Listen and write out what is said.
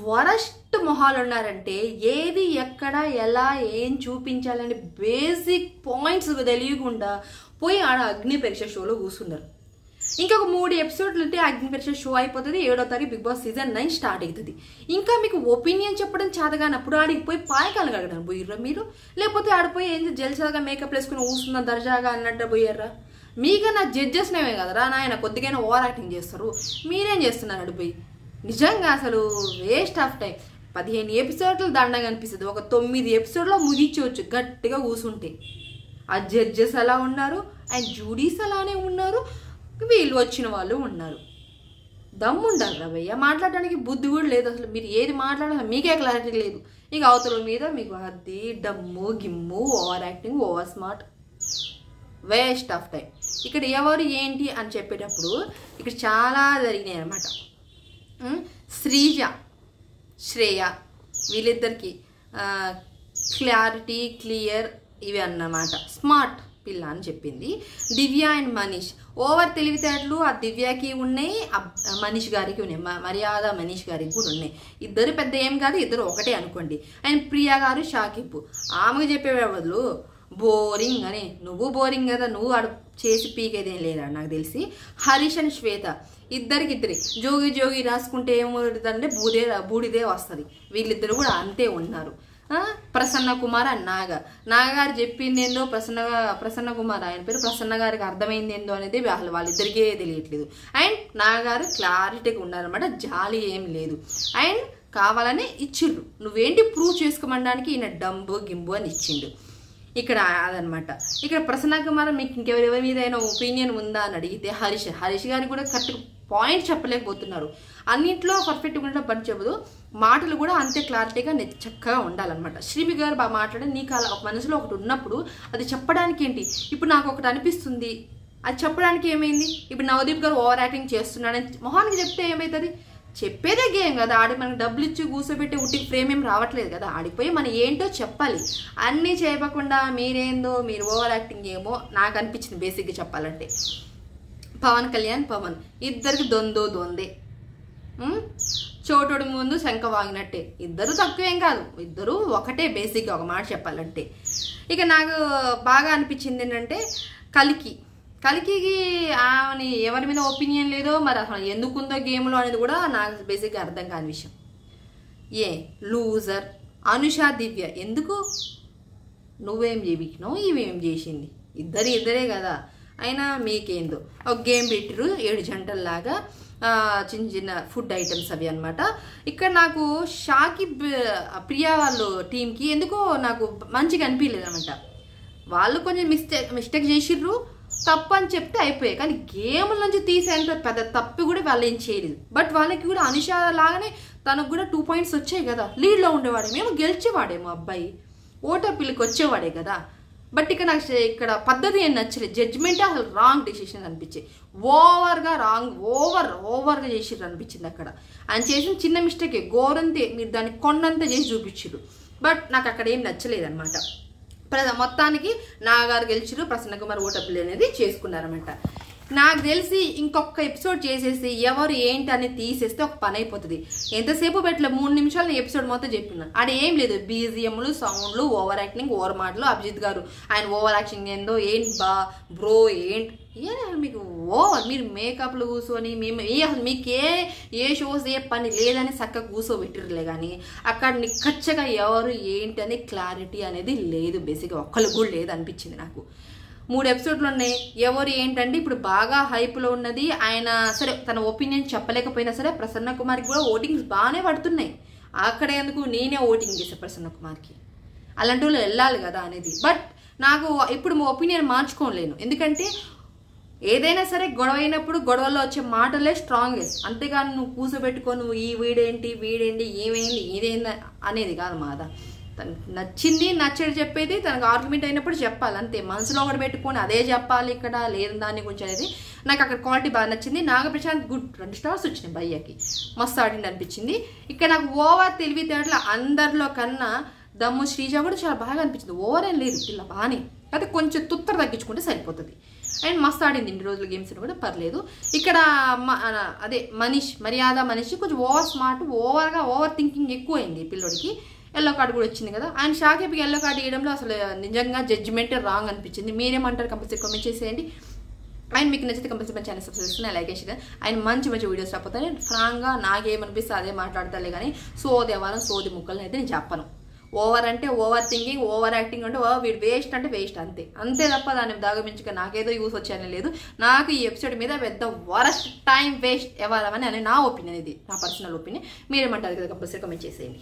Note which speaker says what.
Speaker 1: Worst మొహాలు ఉన్నారంటే ఏది ఎక్కడ ఎలా ఏం చూపించాలని బేసిక్ పాయింట్స్ తెలియకుండా పోయి ఆడ అగ్ని పరీక్ష షోలో కూర్చున్నారు. ఇంకొక 3 ఎపిసోడ్లు ఉంటే అగ్ని పరీక్ష షో అయిపోతుంది. 7వ తారీఖు బిగ్ బాస్ సీజన్ 9 స్టార్ట్ అవుతుంది. ఇంకా మీకు ఒపీనియన్ చెప్పడం చేతగానప్పుడు ఆడికి పోయి పాయకాలు కడగడానికి పోయిర్రా మీరు? లేకపోతే ఆడిపోయి ఏం జల్సాగా మేకప్ వేసుకుని కూర్చున్న దర్జాగా అన్నట్టు పోయారా? మీకన్నా జడ్జెస్నేమే కదరా నాయన, కొద్దిగా ఓవర్ యాక్టింగ్ చేస్తారు. మీరేం చేస్తున్నారు అడిపోయి? నిజంగా అసలు వేస్ట్ ఆఫ్ టైం. 15 ఎపిసోడ్లు దండగా అనిపిస్తుంది. ఒక 9 ఎపిసోడ్లో ముగించవచ్చు గట్టిగా కూర్చుంటే. ఆ జడ్జెస్ అలా ఉన్నారు, అండ్ జూడీస్ అలానే ఉన్నారు, వీళ్ళు వచ్చిన వాళ్ళు ఉన్నారు. దమ్ము ఉండాలి రా భయ్య, మాట్లాడడానికి బుద్ధి కూడా లేదు అసలు. మీరు ఏది మాట్లాడాలి మీకే క్లారిటీ లేదు. ఇక అవతల మీద మీకు అది డమ్ము గిమ్ము, over acting, over smart, waste of time. ఇక్కడ ఎవరు ఏంటి అని చెప్పేటప్పుడు ఇక్కడ చాలా జరిగినాయి అన్నమాట. శ్రీజ, శ్రేయ వీళ్ళిద్దరికి క్లారిటీ, క్లియర్ ఇవి అన్నమాట. స్మార్ట్ పిల్ల అని చెప్పింది. దివ్య అండ్ మనీష్ ఓవర్ తెలివితేటలు ఆ దివ్యకి ఉన్నాయి, మనీష్ గారికి ఉన్నాయి, మర్యాద మనీష్ గారికి కూడా ఉన్నాయి. ఇద్దరు పెద్ద ఏం కాదు, ఇద్దరు ఒకటే అనుకోండి. అండ్ ప్రియా గారు షాకిప్పు. ఆమెకు చెప్పే బదులు బోరింగ్ అని, నువ్వు బోరింగ్ కదా, నువ్వు అడు చేసి పీకేదేం లేదా నాకు తెలిసి. హరీష్ అండ్ శ్వేత ఇద్దరికిద్దరి జోగి జోగి రాసుకుంటే ఏమవుతుందంటే బూడిదే వస్తుంది. వీళ్ళిద్దరు కూడా అంతే ఉన్నారు. ప్రసన్న కుమార్ అండ్ నాగారు చెప్పింది ఏందో, ప్రసన్న కుమార్ ఆయన పేరు, ప్రసన్న గారికి అర్థమైంది ఏందో అనేది వాళ్ళిద్దరికీ తెలియట్లేదు. అండ్ నాగారు క్లారిటీగా ఉన్నారనమాట, జాలి ఏం లేదు. అండ్ కావాలని ఇచ్చిండ్రు, నువ్వేంటి ప్రూవ్ చేసుకోమనడానికి ఈయన డంబు గింబు అని ఇచ్చిండు. ఇక్కడ అదనమాట. ఇక్కడ ప్రసన్న కుమార్ మీకు ఇంకెవరి మీద అయినా ఒపీనియన్ ఉందా అని అడిగితే హరీష్ గారికి కూడా కరెక్ట్ పాయింట్ చెప్పలేకపోతున్నారు. అన్నింటిలో పర్ఫెక్ట్గా ఉండడం పని చెప్పదు, మాటలు కూడా అంతే క్లారిటీగా చక్కగా ఉండాలన్నమాట. శ్రీమి గారు బాగా మాట్లాడే, నీకు అలా ఒక మనసులో ఒకటి ఉన్నప్పుడు అది చెప్పడానికి ఏంటి? ఇప్పుడు నాకు ఒకటి అనిపిస్తుంది, అది చెప్పడానికి ఏమైంది? ఇప్పుడు నవదీప్ గారు ఓవర్ యాక్టింగ్ చేస్తున్నాడని మొహానికి చెప్తే ఏమవుతుంది? చెప్పేదే గేమ్ కదా, ఆడి మనకు డబ్బులు ఇచ్చి కూర్చోబెట్టి ఉట్టికి ఫ్రేమ్ ఏం రావట్లేదు కదా, ఆడిపోయి మనం ఏంటో చెప్పాలి. అన్నీ చేయకుండా మీరేందో మీరు ఓవర్ యాక్టింగ్ ఏమో నాకు అనిపించింది బేసిక్గా చెప్పాలంటే. పవన్ కళ్యాణ్ పవన్ ఇద్దరికి దొందే, చోటుడి ముందు శంఖ వాగినట్టే. ఇద్దరు తక్కువేం కాదు, ఇద్దరు ఒకటే బేసిక్గా ఒక మాట చెప్పాలంటే. ఇక నాకు బాగా అనిపించింది ఏంటంటే కలికికి ఆమెని ఎవరి మీద ఒపీనియన్ లేదో, మరి అసలు ఎందుకుందో గేమ్లో అనేది కూడా నాకు బేసిక్గా అర్థం కాని విషయం. లూజర్ అనుష దివ్య, ఎందుకు నువ్వేం చేయించినావు, ఇవేం చేసింది, ఇద్దరే కదా, అయినా మీకేందో ఒక గేమ్ పెట్టిరు 7 జంటల్లాగా, చిన్న ఫుడ్ ఐటమ్స్ అవి అనమాట. ఇక్కడ నాకు షాకిబ్ ప్రియా వాళ్ళు టీంకి ఎందుకో నాకు మంచిగా అనిపించలేదు అనమాట. వాళ్ళు కొంచెం మిస్టేక్ చేసిర్రు, తప్పు అని చెప్తే అయిపోయాయి, కానీ గేమ్ల నుంచి తీసేంత పెద్ద తప్పు కూడా వాళ్ళు ఏం చేయలేదు. బట్ వాళ్ళకి కూడా అనుష లాగానే తనకు కూడా 2 పాయింట్స్ వచ్చాయి కదా, లీడ్లో ఉండేవాడేమో, గెలిచేవాడేమో అబ్బాయి, ఓటర్ పిల్లకి వచ్చేవాడే కదా. బట్ ఇక్కడ పద్ధతి ఏం నచ్చలేదు, జడ్జిమెంటే అసలు రాంగ్ డెసిషన్ అనిపించింది. ఓవర్గా చేసిర్రు అనిపించింది అక్కడ. ఆయన చేసిన చిన్న మిస్టేకే, గోరంతే మీరు దాన్ని కొండంతా చేసి చూపించారు. బట్ నాకు అక్కడ ఏం నచ్చలేదు అనమాట. మొత్తానికి నాగారు గెలిచిరు, ప్రసన్న కుమార్ ఓటర్లు అనేది చేసుకున్నారనమాట. నాకు తెలిసి ఇంకొక ఎపిసోడ్ చేసేసి ఎవరు ఏంటి అనేది తీసేస్తే ఒక పని అయిపోతుంది. ఎంతసేపు పెట్టలే, 3 నిమిషాలు ఎపిసోడ్ మొత్తం చెప్పినాను. ఆడ ఏం లేదు, బీజిఎంలు, సౌండ్లు, ఓవర్ యాక్టింగ్, ఓవర్ మాటలు. అభిజిత్ గారు ఆయన ఓవర్ యాక్టింగ్ ఏందో, ఏంటి బ్రో ఏంటి మీకు ఓవర్, మీరు మేకప్లు కూర్చొని మేము అసలు మీకు ఏ షోస్ ఏ పని లేదని చక్కగా కూర్చోబెట్టిరలే, కానీ అక్కడ నిక్కచ్చగా ఎవరు ఏంటి అని క్లారిటీ అనేది లేదు. బేసిక్గా ఒక్కరికి కూడా లేదు అనిపించింది నాకు. 3 ఎపిసోడ్లు ఉన్నాయి, ఎవరు ఏంటంటే ఇప్పుడు బాగా హైప్లో ఉన్నది ఆయన. సరే తన ఒపీనియన్ చెప్పలేకపోయినా సరే ప్రసన్న కుమార్కి కూడా ఓటింగ్స్ బాగానే పడుతున్నాయి. అక్కడ ఎందుకు నేనే ఓటింగ్ చేశాను ప్రసన్న కుమార్కి, అలాంటి వాళ్ళు వెళ్ళాలి కదా అనేది. బట్ నాకు ఇప్పుడు మా ఒపీనియన్ మార్చుకోలేను, ఎందుకంటే ఏదైనా సరే గొడవ అయినప్పుడు గొడవల్లో వచ్చే మాటలే స్ట్రాంగెస్ట్, అంతేగాని నువ్వు కూర్చోబెట్టుకో నువ్వు ఈ వీడేంటి ఏమైంది ఇదేంది అనేది కాదు. మాదా తనకు నచ్చింది నచ్చడు చెప్పేది, తనకు ఆర్గ్యుమెంట్ అయినప్పుడు చెప్పాలి అంతే. మనసులో ఒకటి పెట్టుకొని అదే చెప్పాలి ఇక్కడ లేదు దాని గురించి అనేది. నాకు అక్కడ క్వాలిటీ బాగా నచ్చింది. నాగప్రశాంత్ గుడ్ 2 స్టార్స్ వచ్చినాయి భయ్యకి, మస్తు ఆడింది అనిపించింది. ఇక్కడ నాకు ఓవర్ తెలివితేటలు అందరిలో కన్నా దమ్ము శ్రీజ కూడా చాలా బాగా అనిపించింది. ఓవర్ ఏం లేదు పిల్ల బాగానే, అయితే కొంచెం తుత్తర తగ్గించుకుంటే సరిపోతుంది. అండ్ మస్తు ఆడింది ఇన్ని రోజులు గేమ్స్ కూడా పర్లేదు. ఇక్కడ అదే మర్యాద మనీష్ కొంచెం ఓవర్ స్మార్ట్, ఓవర్ థింకింగ్ ఎక్కువైంది పిల్లోడికి. ఎల్లో కార్డు కూడా వచ్చింది కదా. అండ్ షాకిబ్కి ఎల్లో కార్డు ఇవ్వడంలో అసలు నిజంగా జడ్జిమెంట్ రాంగ్ అనిపించింది. మీరేమంటారు కంపల్సరీ కామెంట్ చేసేయండి. అండ్ మీకు నచ్చితే కంపల్సరీ మన ఛానల్ సబ్స్క్రైబ్ చేసుకుని లైక్ చేసి ఆయన మంచి వీడియోస్ రాకపోతే ఫ్రాంక్గా నాకేమనిపిస్తే అదే మాట్లాడతాలే కానీ సోది ముక్కల్ని అయితే నేను చెప్పను. ఓవర్ అంటే ఓవర్ థింకింగ్, ఓవర్ యాక్టింగ్ అంటే వీడు వేస్ట్ అంటే వేస్ట్ అంతే తప్ప దాన్ని దాగమించుక నాకేదో యూస్ వచ్చాయని లేదు. నాకు ఈ ఎపిసోడ్ మీద పెద్ద వరస్ట్ టైం వేస్ట్ ఎవరని అని నా ఒపీనియన్, ఇది నా పర్సనల్ ఒపీనియన్. మీరేమంటారు కదా కంపల్సరీ కామెంట్ చేసేయండి.